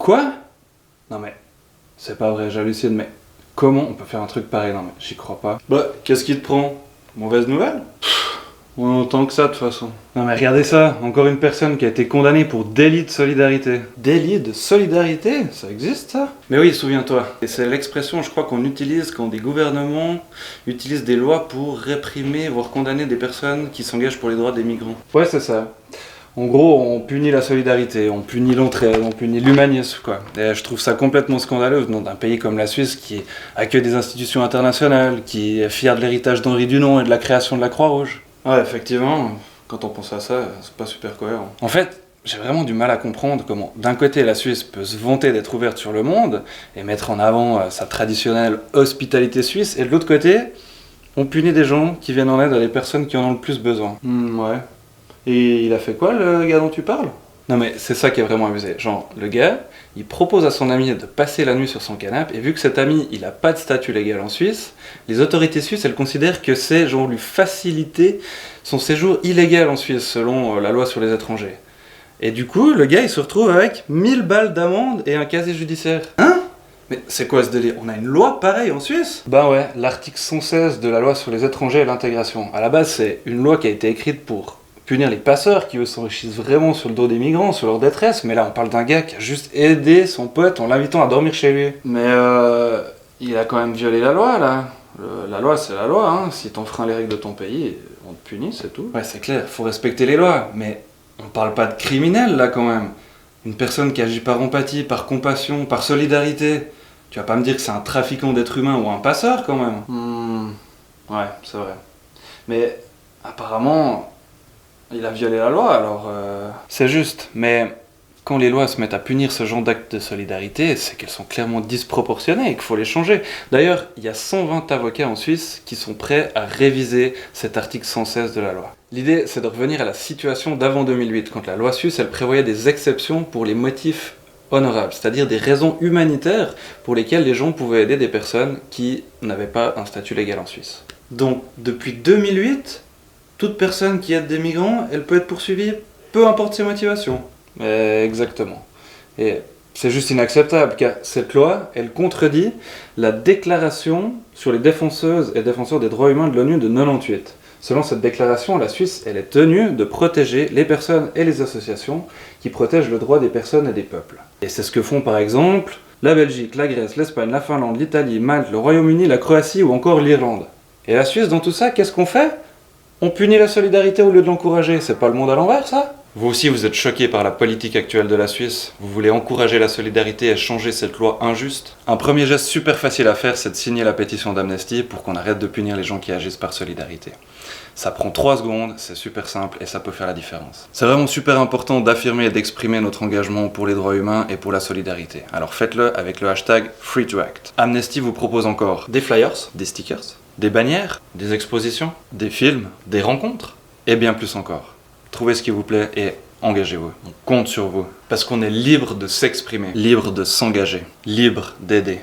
Quoi? Non mais, c'est pas vrai, j'hallucine, mais comment on peut faire un truc pareil? Non mais, j'y crois pas. Bah, qu'est-ce qui te prend? Mauvaise nouvelle? On entend que ça de toute façon. Non mais regardez ça, encore une personne qui a été condamnée pour délit de solidarité. Délit de solidarité? Ça existe ça? Mais oui, souviens-toi. Et c'est l'expression, je crois, qu'on utilise quand des gouvernements utilisent des lois pour réprimer, voire condamner des personnes qui s'engagent pour les droits des migrants. Ouais, c'est ça. En gros, on punit la solidarité, on punit l'entraide, on punit l'humanisme, quoi. Et je trouve ça complètement scandaleux venant d'un pays comme la Suisse qui accueille des institutions internationales, qui est fier de l'héritage d'Henri Dunant et de la création de la Croix-Rouge. Ouais, effectivement, quand on pense à ça, c'est pas super cohérent. En fait, j'ai vraiment du mal à comprendre comment, d'un côté, la Suisse peut se vanter d'être ouverte sur le monde et mettre en avant sa traditionnelle hospitalité suisse, et de l'autre côté, on punit des gens qui viennent en aide à des personnes qui en ont le plus besoin. Ouais. Et il a fait quoi, le gars dont tu parles? Non mais c'est ça qui est vraiment abusé. Genre, le gars, il propose à son ami de passer la nuit sur son canapé, et vu que cet ami, il a pas de statut légal en Suisse, les autorités suisses, elles considèrent que c'est genre lui faciliter son séjour illégal en Suisse, selon la loi sur les étrangers. Et du coup, le gars, il se retrouve avec 1000 balles d'amende et un casier judiciaire. Hein? Mais c'est quoi ce délire? On a une loi pareille en Suisse? Ben ouais, l'article 116 de la loi sur les étrangers et l'intégration. À la base, c'est une loi qui a été écrite pour punir les passeurs qui eux s'enrichissent vraiment sur le dos des migrants, sur leur détresse, mais là on parle d'un gars qui a juste aidé son pote en l'invitant à dormir chez lui. Mais il a quand même violé la loi là. La loi c'est la loi, hein. Si t'enfreins les règles de ton pays, on te punit, c'est tout. Ouais, c'est clair, faut respecter les lois, mais on parle pas de criminel là quand même. Une personne qui agit par empathie, par compassion, par solidarité. Tu vas pas me dire que c'est un trafiquant d'êtres humains ou un passeur quand même. Ouais, c'est vrai. Mais apparemment, il a violé la loi, alors... C'est juste, mais quand les lois se mettent à punir ce genre d'actes de solidarité, c'est qu'elles sont clairement disproportionnées et qu'il faut les changer. D'ailleurs, il y a 120 avocats en Suisse qui sont prêts à réviser cet article 116 de la loi. L'idée, c'est de revenir à la situation d'avant 2008, quand la loi suisse, elle prévoyait des exceptions pour les motifs honorables, c'est-à-dire des raisons humanitaires pour lesquelles les gens pouvaient aider des personnes qui n'avaient pas un statut légal en Suisse. Donc, depuis 2008... toute personne qui aide des migrants, elle peut être poursuivie, peu importe ses motivations. Exactement. Et c'est juste inacceptable, car cette loi, elle contredit la déclaration sur les défenseuses et défenseurs des droits humains de l'ONU de 98. Selon cette déclaration, la Suisse, elle est tenue de protéger les personnes et les associations qui protègent le droit des personnes et des peuples. Et c'est ce que font par exemple la Belgique, la Grèce, l'Espagne, la Finlande, l'Italie, Malte, le Royaume-Uni, la Croatie ou encore l'Irlande. Et la Suisse, dans tout ça, qu'est-ce qu'on fait? On punit la solidarité au lieu de l'encourager, c'est pas le monde à l'envers ça? Vous aussi vous êtes choqué par la politique actuelle de la Suisse, vous voulez encourager la solidarité et changer cette loi injuste? Un premier geste super facile à faire, c'est de signer la pétition d'Amnesty pour qu'on arrête de punir les gens qui agissent par solidarité. Ça prend 3 secondes, c'est super simple et ça peut faire la différence. C'est vraiment super important d'affirmer et d'exprimer notre engagement pour les droits humains et pour la solidarité. Alors faites-le avec le hashtag #FreeToAct. Amnesty vous propose encore des flyers, des stickers, des bannières, des expositions, des films, des rencontres, et bien plus encore. Trouvez ce qui vous plaît et engagez-vous. On compte sur vous. Parce qu'on est libre de s'exprimer, libre de s'engager, libre d'aider.